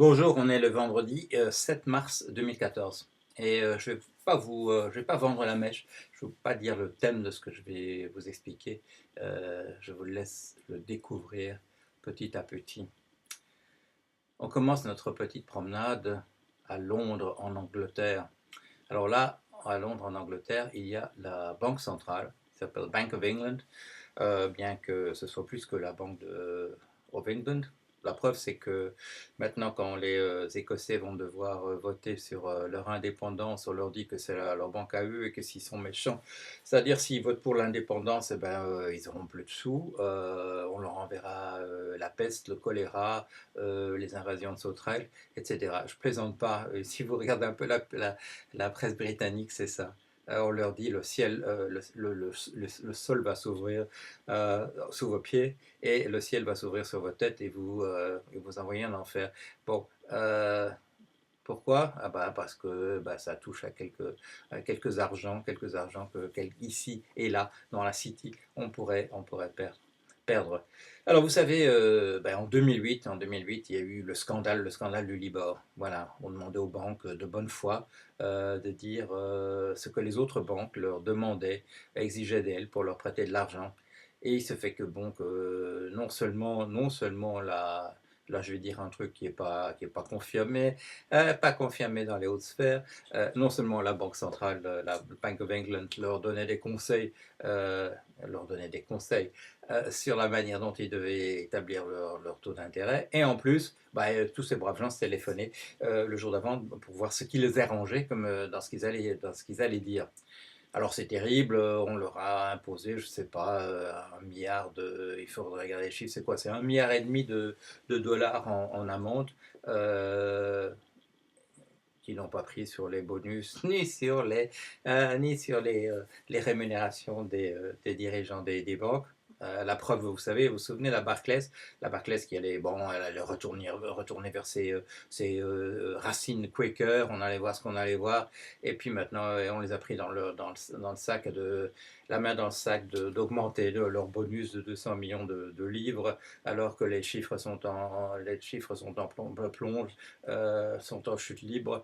Bonjour, on est le vendredi 7 mars 2014 et je vais pas vendre la mèche, je ne vais pas dire le thème de ce que je vais vous expliquer, je vous laisse le découvrir petit à petit. On commence notre petite promenade à Londres en Angleterre. Alors là, à Londres en Angleterre, il y a la Banque centrale, qui s'appelle Bank of England, bien que ce soit plus que la Banque of England. La preuve, c'est que maintenant, quand les Écossais vont devoir voter sur leur indépendance, on leur dit que c'est leur banque à eux et que s'ils sont méchants, c'est-à-dire s'ils votent pour l'indépendance, eh ben, ils n'auront plus de sous, on leur enverra la peste, le choléra, les invasions de sauterelles, etc. Je plaisante pas, si vous regardez un peu la presse britannique, c'est ça. On leur dit le ciel, le sol va s'ouvrir sous vos pieds et le ciel va s'ouvrir sur votre tête et vous envoyer en enfer. Bon, pourquoi? Ah bah parce que bah, ça touche à quelques argents ici et là, dans la City, on pourrait perdre. Alors vous savez, en 2008, il y a eu le scandale du Libor. Voilà, on demandait aux banques de bonne foi de dire ce que les autres banques leur demandaient, exigeaient d'elles pour leur prêter de l'argent. Et il se fait que bon, que non seulement là je vais dire un truc qui est pas confirmé, pas confirmé dans les hautes sphères, non seulement la Banque centrale, la Bank of England euh, leur donnait des conseils sur la manière dont ils devaient établir leur taux d'intérêt. Et en plus, tous ces braves gens se téléphonaient le jour d'avant pour voir ce qui les arrangeait comme, dans ce qu'ils allaient dire. Alors c'est terrible, on leur a imposé, je ne sais pas, un milliard de... Il faudrait regarder les chiffres, c'est quoi? C'est 1,5 milliard de dollars en amende. Qui n'ont pas pris sur les bonus ni sur les rémunérations des dirigeants des banques. La preuve, vous vous souvenez, la Barclays qui allait, bon, elle allait retourner vers ses racines Quaker, on allait voir ce qu'on allait voir, et puis maintenant, on les a pris dans le sac la main dans le sac d'augmenter leur bonus de 200 millions de livres, alors que les chiffres sont en plonge, sont en chute libre.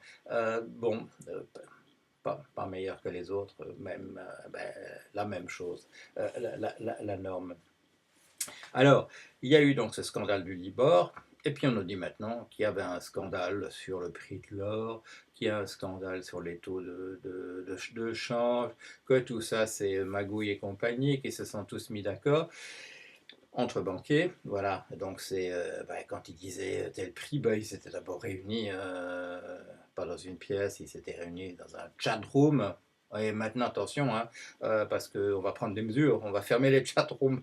Bon, pas meilleur que les autres, même la même chose, la norme. Alors, il y a eu donc ce scandale du Libor, et puis on nous dit maintenant qu'il y avait un scandale sur le prix de l'or, qu'il y a un scandale sur les taux de change, que tout ça c'est magouille et compagnie, qui se sont tous mis d'accord entre banquiers, voilà. Donc c'est quand ils disaient tel prix, ils s'étaient d'abord réunis, pas dans une pièce, ils s'étaient réunis dans un chat room. Et maintenant attention, hein, parce qu'on va prendre des mesures, on va fermer les chat rooms.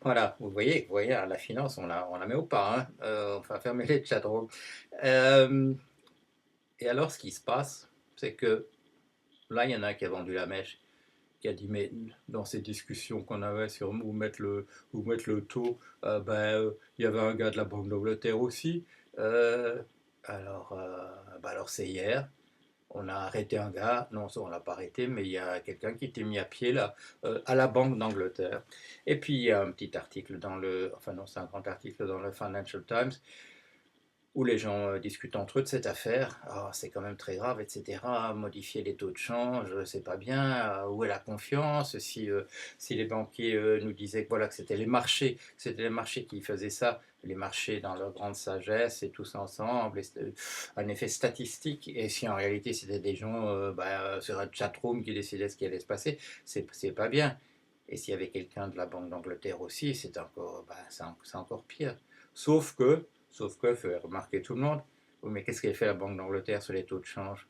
Voilà, vous voyez, hein, la finance, on la met au pas, hein, on va fermer les chat rooms. Euh, et alors ce qui se passe, c'est que là il y en a un qui a vendu la mèche, qui a dit mais dans ces discussions qu'on avait sur où mettre le taux, il y avait un gars de la Banque d'Angleterre aussi. Euh, alors c'est hier, on a arrêté un gars, non ça on l'a pas arrêté, mais il y a quelqu'un qui était mis à pied là, à la Banque d'Angleterre. Et puis il y a un petit article enfin non c'est un grand article dans le Financial Times où les gens discutent entre eux de cette affaire. Ah, c'est quand même très grave, etc. Modifier les taux de change, c'est pas bien. Où est la confiance? Si les banquiers nous disaient que, voilà, que c'était les marchés qui faisaient ça, les marchés dans leur grande sagesse et tous ensemble, et un effet statistique. Et si en réalité c'était des gens sur un chatroom qui décidaient ce qui allait se passer, c'est pas bien. Et s'il y avait quelqu'un de la Banque d'Angleterre aussi, c'est encore pire. Sauf que, sauf que, fait remarquer tout le monde, oui, mais qu'est-ce qu'elle fait la Banque d'Angleterre sur les taux de change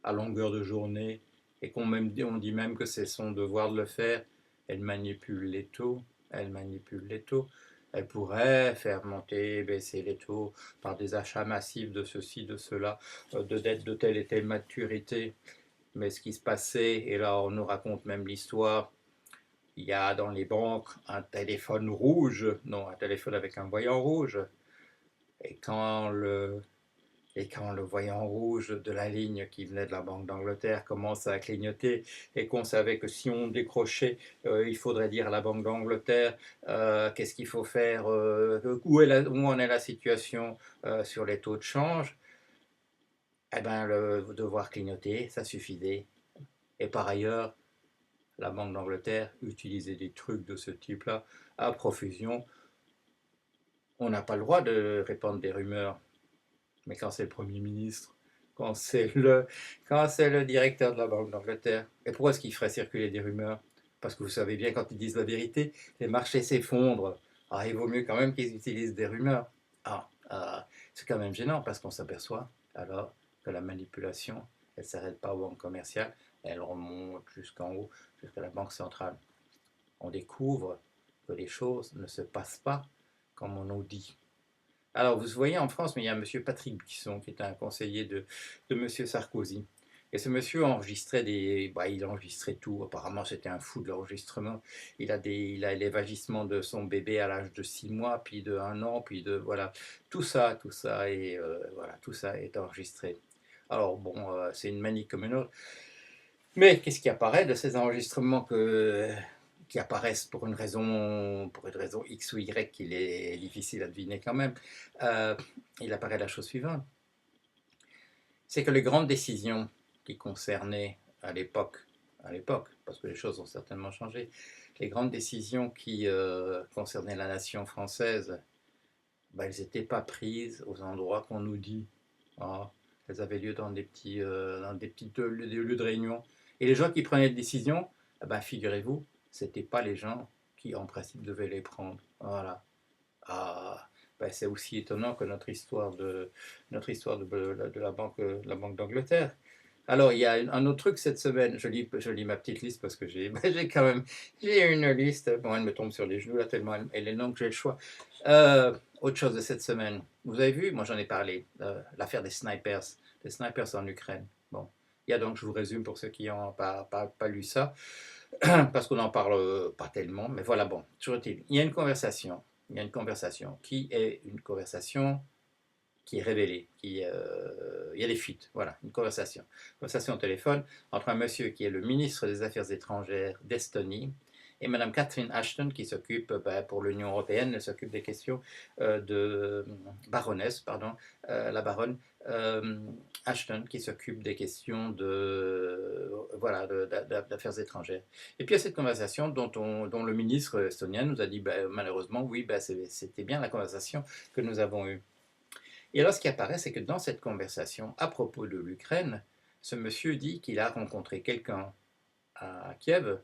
à longueur de journée et on dit même que c'est son devoir de le faire. Elle manipule les taux, elle manipule les taux. Elle pourrait faire monter, baisser les taux par des achats massifs de ceci, de cela, de dettes de telle et telle maturité. Mais ce qui se passait, et là on nous raconte même l'histoire, il y a dans les banques un téléphone rouge, non, un téléphone avec un voyant rouge. Et Et quand le voyant rouge de la ligne qui venait de la Banque d'Angleterre commence à clignoter et qu'on savait que si on décrochait, il faudrait dire à la Banque d'Angleterre qu'est-ce qu'il faut faire, où en est la situation sur les taux de change, eh ben, le devoir clignoter, ça suffisait. Et par ailleurs, la Banque d'Angleterre utilisait des trucs de ce type-là à profusion. On n'a pas le droit de répandre des rumeurs. Mais quand c'est le Premier ministre, quand c'est le, quand c'est le directeur de la Banque d'Angleterre, et pourquoi est-ce qu'il ferait circuler des rumeurs? Parce que vous savez bien, quand ils disent la vérité, les marchés s'effondrent. Ah, il vaut mieux quand même qu'ils utilisent des rumeurs. C'est quand même gênant parce qu'on s'aperçoit alors que la manipulation, elle ne s'arrête pas aux banques commerciales, elle remonte jusqu'en haut, jusqu'à la Banque centrale. On découvre que les choses ne se passent pas comme on nous dit. Alors, vous voyez en France, mais il y a M. Patrick Buisson, qui est un conseiller de M. Sarkozy. Et ce monsieur enregistrait il enregistrait tout. Apparemment, c'était un fou de l'enregistrement. Il a l'évagissement de son bébé à l'âge de 6 mois, puis de 1 an, puis de voilà. Tout ça, et voilà, tout ça est enregistré. Alors bon, c'est une manie comme une autre. Mais qu'est-ce qui apparaît de ces enregistrements qui apparaissent pour une raison X ou Y qu'il est difficile à deviner quand même? Il apparaît la chose suivante, c'est que les grandes décisions qui concernaient à l'époque, parce que les choses ont certainement changé, les grandes décisions qui concernaient la nation française, ben, elles n'étaient pas prises aux endroits qu'on nous dit. Ah, elles avaient lieu dans des petits lieux de réunion. Et les gens qui prenaient des décisions, eh ben, figurez-vous, ce n'étaient pas les gens qui, en principe, devaient les prendre. Voilà. Ah, ben, c'est aussi étonnant que de la Banque d'Angleterre. Alors, il y a un autre truc cette semaine. Je lis ma petite liste parce que j'ai quand même j'ai une liste. Bon, elle me tombe sur les genoux là tellement elle est longue que j'ai le choix. Autre chose de cette semaine. Vous avez vu, moi j'en ai parlé, l'affaire des snipers en Ukraine. Bon, il y a donc, je vous résume pour ceux qui n'ont pas lu ça, parce qu'on n'en parle pas tellement, mais voilà, bon, toujours est-il. Il y a une conversation qui est une conversation qui est révélée, il y a des fuites, voilà, une conversation au téléphone entre un monsieur qui est le ministre des Affaires étrangères d'Estonie et Madame Catherine Ashton qui s'occupe, pour l'Union européenne, elle s'occupe des questions de baronesse, pardon, la baronne euh, Ashton qui s'occupe des questions voilà, d'affaires étrangères. Et puis il y a cette conversation dont le ministre estonien nous a dit, malheureusement, oui, c'était bien la conversation que nous avons eue. Et alors, ce qui apparaît, c'est que dans cette conversation à propos de l'Ukraine, ce monsieur dit qu'il a rencontré quelqu'un à Kiev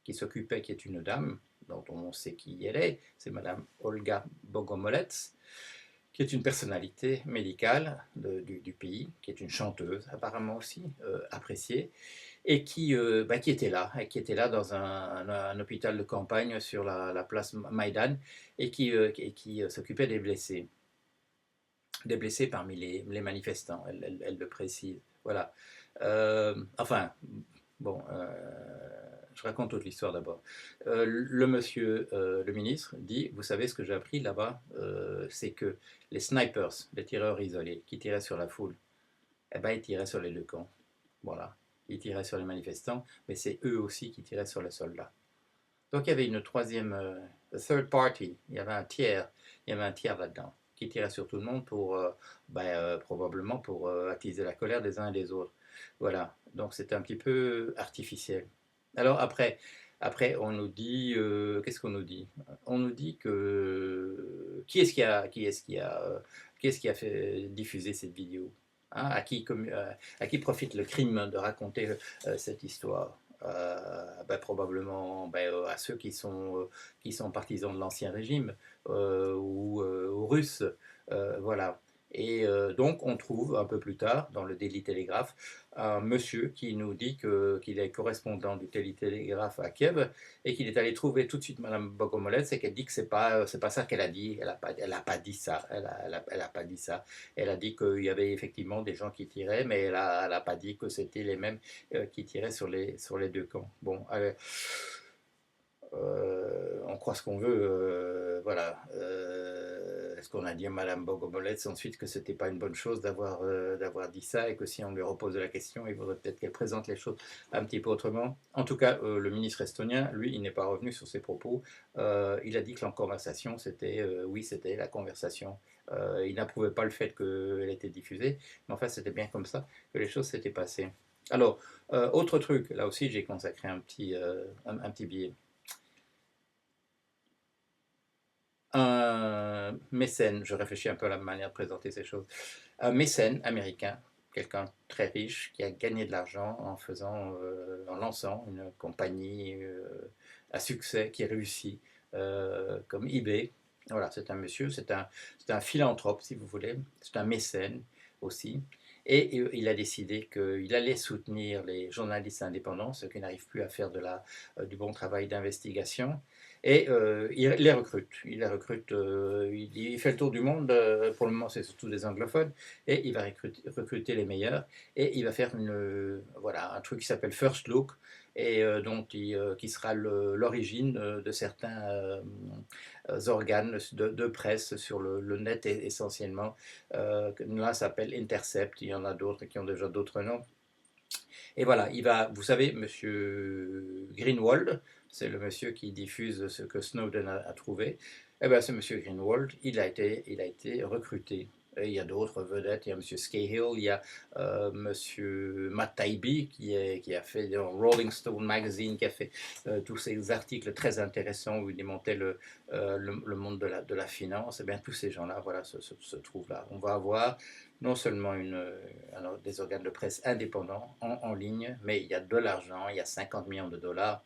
qui est une dame dont on sait qui elle est, c'est Madame Olga Bogomolets, qui est une personnalité médicale du pays, qui est une chanteuse apparemment aussi, appréciée, et qui était là dans un hôpital de campagne sur la place Maïdan, et qui s'occupait des blessés parmi les manifestants, elle le précise. Voilà. Enfin, bon, je raconte toute l'histoire d'abord. Le ministre dit, vous savez ce que j'ai appris là-bas, c'est que les snipers, les tireurs isolés, qui tiraient sur la foule, eh ben, ils tiraient sur les deux camps. Voilà. Ils tiraient sur les manifestants, mais c'est eux aussi qui tiraient sur les soldats. Donc il y avait une troisième, third party, il y avait un tiers là-dedans, qui tirait sur tout le monde pour, probablement pour attiser la colère des uns et des autres. Voilà, donc c'était un petit peu artificiel. Alors après on nous dit, qu'est-ce qu'on nous dit? On nous dit que qui est-ce qui a fait diffuser cette vidéo? Hein, à qui profite le crime de raconter cette histoire? Probablement à ceux qui sont partisans de l'Ancien Régime ou aux Russes. Voilà. Et donc, on trouve un peu plus tard, dans le Daily Telegraph, un monsieur qui nous dit qu'il est correspondant du Daily Telegraph à Kiev et qu'il est allé trouver tout de suite Madame Bogomolets et qu'elle dit que c'est pas ça qu'elle a dit. Elle a pas dit ça. Elle a pas dit ça. Elle a dit qu'il y avait effectivement des gens qui tiraient, mais elle a pas dit que c'était les mêmes qui tiraient sur les deux camps. Bon, on croit ce qu'on veut, voilà. Est-ce qu'on a dit à Madame Bogomolets ensuite que c'était pas une bonne chose d'avoir dit ça et que si on lui repose la question, il faudrait peut-être qu'elle présente les choses un petit peu autrement. En tout cas, le ministre estonien, lui, il n'est pas revenu sur ses propos. Il a dit que la conversation, c'était, oui, c'était la conversation. Il n'approuvait pas le fait qu'elle était diffusée, mais enfin, c'était bien comme ça que les choses s'étaient passées. Alors, autre truc, là aussi, j'ai consacré un petit billet. Un mécène, je réfléchis un peu à la manière de présenter ces choses, un mécène américain, quelqu'un de très riche qui a gagné de l'argent en lançant une compagnie à succès qui réussit, comme eBay. Voilà, c'est un monsieur, c'est un philanthrope si vous voulez, c'est un mécène aussi. Et il a décidé qu'il allait soutenir les journalistes indépendants, ceux qui n'arrivent plus à faire du bon travail d'investigation. Et il les recrute. Il fait le tour du monde. Pour le moment, c'est surtout des anglophones. Et il va recruter les meilleurs. Et il va faire voilà, un truc qui s'appelle First Look. Et qui sera l'origine de certains organes de presse sur le net essentiellement. L'un s'appelle Intercept. Il y en a d'autres qui ont déjà d'autres noms. Et voilà, vous savez, monsieur Greenwald, c'est le monsieur qui diffuse ce que Snowden a trouvé. Eh bien, ce monsieur Greenwald, il a été recruté. Et il y a d'autres vedettes, il y a monsieur Scahill, il y a monsieur Matt Taibbi qui a fait dans Rolling Stone Magazine, qui a fait tous ces articles très intéressants où il démontait le monde de la finance. Et bien, tous ces gens-là, voilà, se trouvent là. On va avoir non seulement des organes de presse indépendants en ligne, mais il y a de l'argent, il y a 50 millions de dollars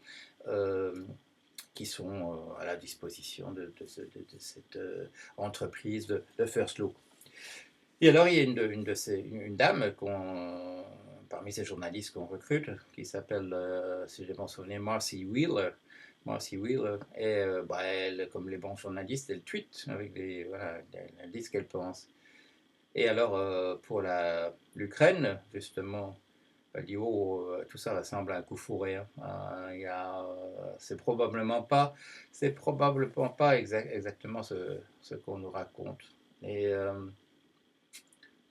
qui sont à la disposition de cette entreprise de First Look. Et alors, il y a une dame parmi ces journalistes qu'on recrute, qui s'appelle, si je m'en souviens, Marcy Wheeler. Marcy Wheeler, et elle, comme les bons journalistes, elle tweet voilà, elle dit ce qu'elle pense. Et alors, pour l'Ukraine, justement, elle dit, oh, tout ça ressemble à un coup fourré. C'est probablement pas exactement ce qu'on nous raconte. Et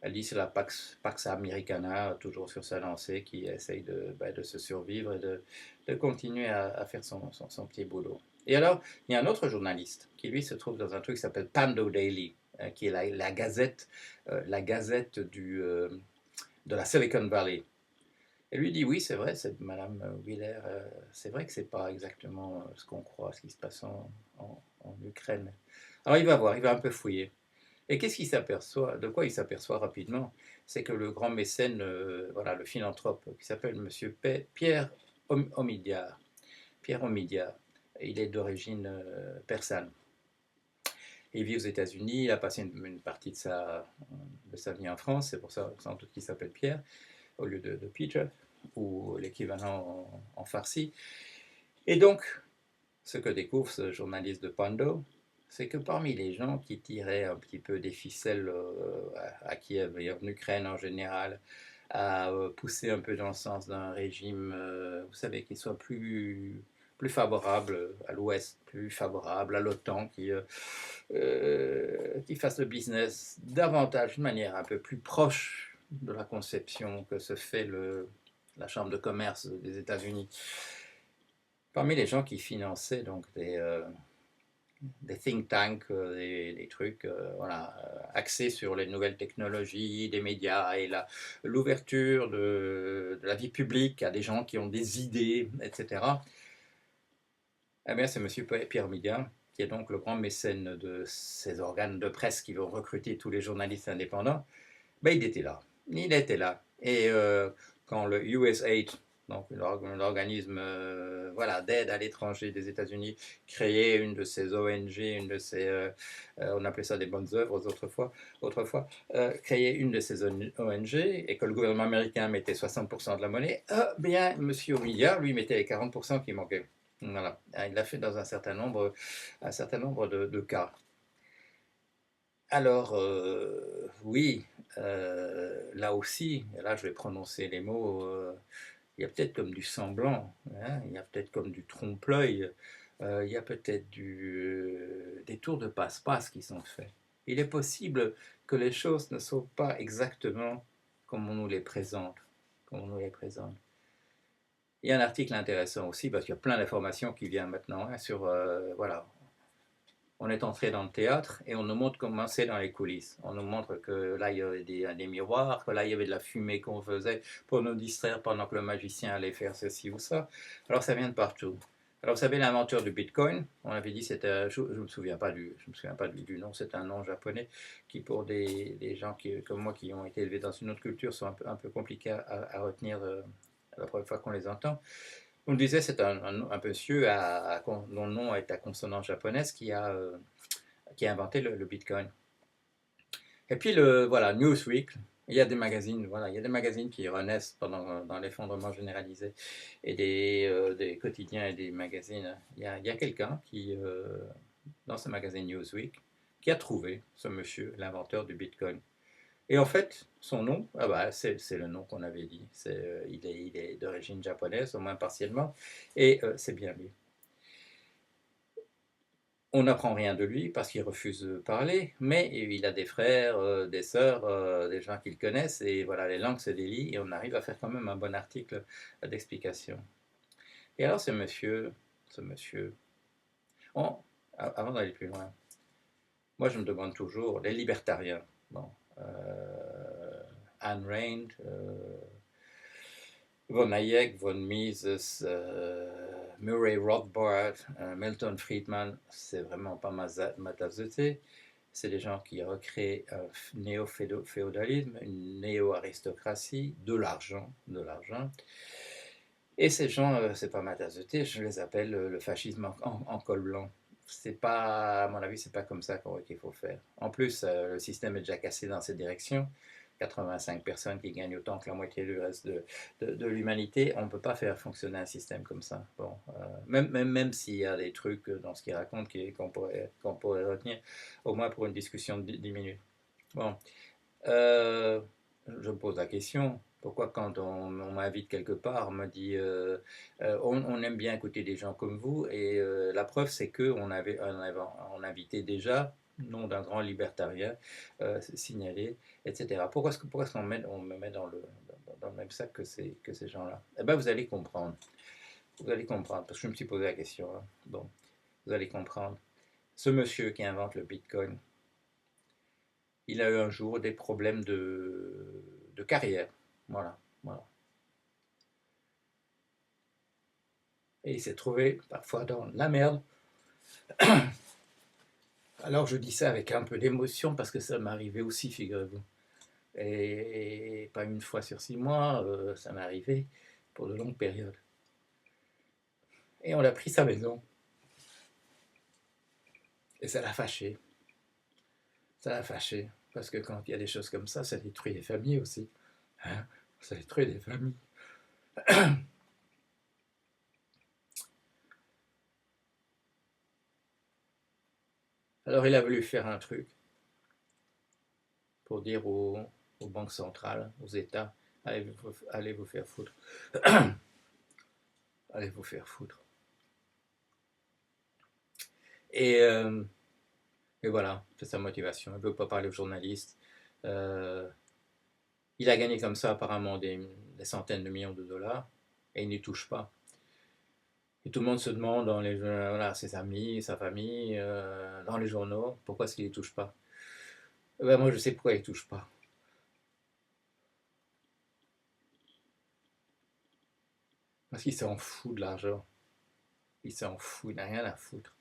elle dit c'est la Pax Americana, toujours sur sa lancée, qui essaye de se survivre et de continuer à faire son petit boulot. Et alors, il y a un autre journaliste qui, lui, se trouve dans un truc qui s'appelle Pando Daily, qui est la gazette de la Silicon Valley. Et lui dit oui, c'est vrai, cette Madame Wheeler, c'est vrai que c'est pas exactement ce qu'on croit, ce qui se passe en Ukraine. Alors il va voir, il va un peu fouiller. Et qu'est-ce qu'il s'aperçoit? De quoi il s'aperçoit rapidement? C'est que le grand mécène, voilà, le philanthrope, qui s'appelle Monsieur Pierre Omidyar. Pierre Omidyar, il est d'origine persane. Il vit aux États-Unis, il a passé une partie de sa vie en France, c'est pour ça sans doute qu'il s'appelle Pierre, au lieu de Peter, ou l'équivalent en farsi. Et donc, ce que découvre ce journaliste de Pando, c'est que parmi les gens qui tiraient un petit peu des ficelles à Kiev et en Ukraine en général, à pousser un peu dans le sens d'un régime, vous savez, qui soit plus favorable à l'Ouest, plus favorable à l'OTAN, qui fasse le business davantage, de manière un peu plus proche de la conception que se fait la Chambre de commerce des États-Unis. Parmi les gens qui finançaient donc des think tanks, des trucs voilà, axés sur les nouvelles technologies, des médias et l'ouverture de la vie publique à des gens qui ont des idées, etc. Eh bien, c'est M. Pierre Omidyar, qui est donc le grand mécène de ces organes de presse qui vont recruter tous les journalistes indépendants. Ben, il était là. Il était là. Et quand le USAID, donc l'organisme voilà, d'aide à l'étranger des États-Unis, créait une de ces ONG, on appelait ça des bonnes œuvres autrefois, créait une de ces ONG et que le gouvernement américain mettait 60% de la monnaie, bien, M. Omidyar, lui, mettait les 40% qui manquaient. Voilà. Il l'a fait dans un certain nombre de cas. Alors, oui, là aussi, là je vais prononcer les mots, il y a peut-être comme du semblant, hein, il y a peut-être comme du trompe-l'œil, il y a peut-être des tours de passe-passe qui sont faits. Il est possible que les choses ne soient pas exactement comme on nous les présente. Comme on nous les présente. Il y a un article intéressant aussi, parce qu'il y a plein d'informations qui viennent maintenant hein, sur, voilà, on est entré dans le théâtre et on nous montre comment c'est dans les coulisses. On nous montre que là, il y avait des miroirs, que là, il y avait de la fumée qu'on faisait pour nous distraire pendant que le magicien allait faire ceci ou ça. Alors, ça vient de partout. Alors, vous savez, l'inventeur du Bitcoin, on avait dit, c'était, je ne me souviens pas du nom, c'est un nom japonais qui, pour des gens comme moi qui ont été élevés dans une autre culture, sont un peu compliqués à retenir la première fois qu'on les entend. On le disait, c'est un monsieur dont le nom est à consonance japonaise qui a inventé le Bitcoin. Et puis, voilà, Newsweek, il y a des magazines, voilà, il y a des magazines qui renaissent dans l'effondrement généralisé et des quotidiens et des magazines. Il y a quelqu'un qui, dans ce magazine Newsweek, qui a trouvé ce monsieur, l'inventeur du Bitcoin. Et en fait, son nom, ah bah, c'est le nom qu'on avait dit. Il est d'origine japonaise, au moins partiellement, et c'est bien lui. On n'apprend rien de lui parce qu'il refuse de parler, mais il a des frères, des sœurs, des gens qu'il connaisse, et voilà, les langues se délient, et on arrive à faire quand même un bon article d'explication. Et alors ce monsieur, on, avant d'aller plus loin, moi je me demande toujours, les libertariens, bon, Ayn Rand, von Hayek, von Mises, Murray Rothbard, Milton Friedman, c'est vraiment pas ma tasse de thé. C'est des gens qui recréent un néo-féodalisme, une néo-aristocratie, de l'argent. Et ces gens, c'est pas ma tasse de thé, je les appelle le fascisme en col blanc. C'est pas, à mon avis, c'est pas comme ça qu'il faut faire. En plus, le système est déjà cassé dans cette direction. 85 personnes qui gagnent autant que la moitié du reste de l'humanité, on ne peut pas faire fonctionner un système comme ça. Bon, même s'il y a des trucs dans ce qu'il raconte qu'on pourrait retenir, au moins pour une discussion de 10 minutes. Bon, euh, je me pose la question, pourquoi quand on m'invite quelque part, on me dit on aime bien écouter des gens comme vous, et la preuve c'est on invitait déjà, nom d'un grand libertarien signalé, etc. Pourquoi est-ce on me met dans le même sac que ces gens-là? Eh bien, vous allez comprendre. Vous allez comprendre, parce que je me suis posé la question. Hein. Bon, vous allez comprendre. Ce monsieur qui invente le Bitcoin, il a eu un jour des problèmes de carrière. Voilà, voilà. Et il s'est trouvé parfois dans la merde. Alors je dis ça avec un peu d'émotion parce que ça m'est arrivé aussi, figurez-vous. Et pas une fois sur 6 mois, ça m'est arrivé pour de longues périodes. Et on a pris sa maison. Et ça l'a fâché. Ça l'a fâché. Parce que quand il y a des choses comme ça détruit des familles aussi. Hein, ça détruit des familles. Alors il a voulu faire un truc pour dire aux banques centrales, aux États, allez vous faire foutre. Allez vous faire foutre. Et, euh, et voilà, c'est sa motivation. Il ne veut pas parler aux journalistes. Euh, il a gagné comme ça apparemment des centaines de millions de dollars et il n'y touche pas. Et tout le monde se demande voilà, ses amis, sa famille, dans les journaux, pourquoi est-ce qu'il ne touche pas? Ben, moi je sais pourquoi il ne touche pas. Parce qu'il s'en fout de l'argent. Il s'en fout, il n'a rien à foutre.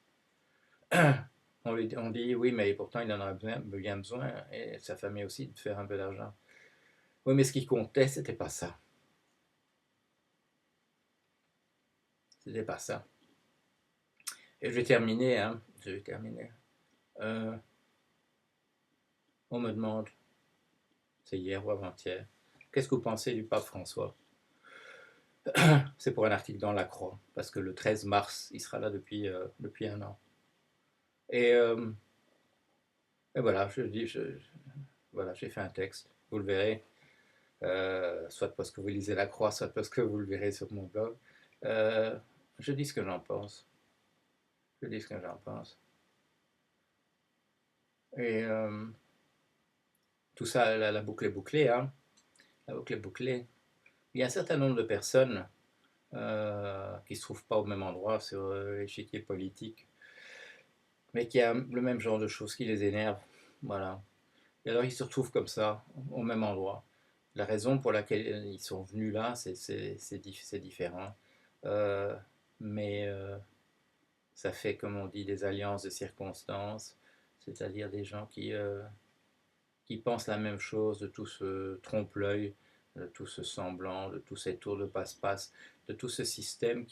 On dit oui, mais pourtant il en a bien besoin, et sa famille aussi, de faire un peu d'argent. Oui, mais ce qui comptait, c'était pas ça. C'était pas ça. Et je vais terminer, hein. Je vais terminer. Euh, on me demande, c'est hier ou avant-hier, qu'est-ce que vous pensez du pape François? C'est pour un article dans La Croix, parce que le 13 mars, il sera là depuis un an. Et, euh, et voilà, voilà, j'ai fait un texte, vous le verrez, soit parce que vous lisez La Croix, soit parce que vous le verrez sur mon blog. Euh, je dis ce que j'en pense. Je dis ce que j'en pense. Et tout ça, la boucle est bouclée, hein. La boucle est bouclée. Il y a un certain nombre de personnes qui ne se trouvent pas au même endroit sur l'échiquier politique, mais qui a le même genre de choses qui les énervent. Voilà. Et alors ils se retrouvent comme ça, au même endroit. La raison pour laquelle ils sont venus là, c'est différent. Euh, mais ça fait, comme on dit, des alliances de circonstances, c'est-à-dire des gens qui pensent la même chose, de tout ce trompe-l'œil, de tout ce semblant, de tous ces tours de passe-passe, de tout ce système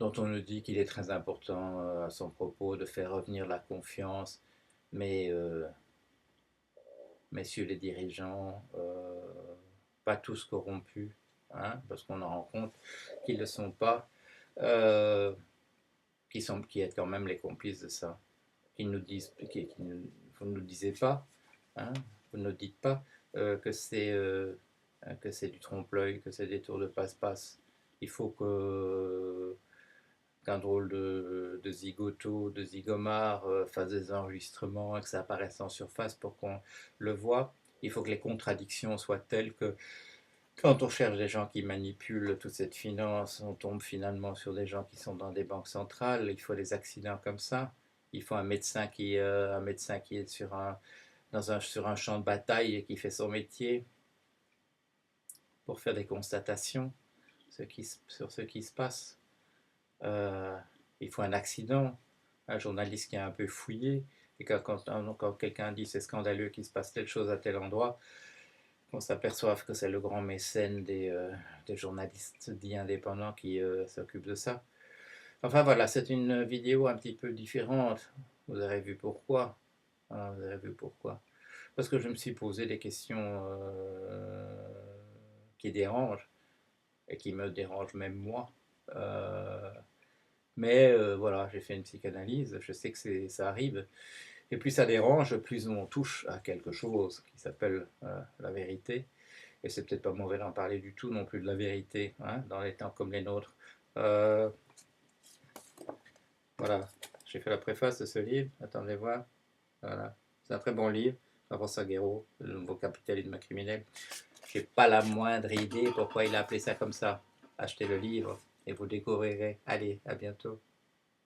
dont on nous dit qu'il est très important à son propos de faire revenir la confiance, mais messieurs les dirigeants, pas tous corrompus, hein, parce qu'on en rencontre qui ne le sont pas, euh, qui êtes quand même les complices de ça, qui nous disent, vous ne nous disiez pas, hein, vous ne nous dites pas que c'est du trompe-l'œil, que c'est des tours de passe-passe. Il faut qu'un drôle de zigoto, de zigomar fasse des enregistrements et que ça apparaisse en surface pour qu'on le voit. Il faut que les contradictions soient telles que quand on cherche des gens qui manipulent toute cette finance, on tombe finalement sur des gens qui sont dans des banques centrales. Il faut des accidents comme ça. Il faut un médecin qui est sur un champ de bataille et qui fait son métier pour faire des constatations sur ce qui se passe. Euh, il faut un accident, un journaliste qui a un peu fouillé, et quand quelqu'un dit c'est scandaleux qu'il se passe telle chose à tel endroit, qu'on s'aperçoive que c'est le grand mécène des journalistes dits indépendants qui s'occupe de ça. Enfin voilà, c'est une vidéo un petit peu différente. Vous avez vu pourquoi. Hein, vous avez vu pourquoi. Parce que je me suis posé des questions qui dérangent, et qui me dérangent même moi. Euh, Mais voilà, j'ai fait une psychanalyse, je sais que ça arrive. Et plus ça dérange, plus on touche à quelque chose qui s'appelle la vérité. Et c'est peut-être pas mauvais d'en parler du tout non plus de la vérité, hein, dans les temps comme les nôtres. Euh, voilà, j'ai fait la préface de ce livre, attendez voir. Voilà, c'est un très bon livre, Jean-François Guéraud, Le nouveau capitalisme criminel. J'ai pas la moindre idée pourquoi il a appelé ça comme ça. Achetez le livre et vous découvrirez. Allez, à bientôt.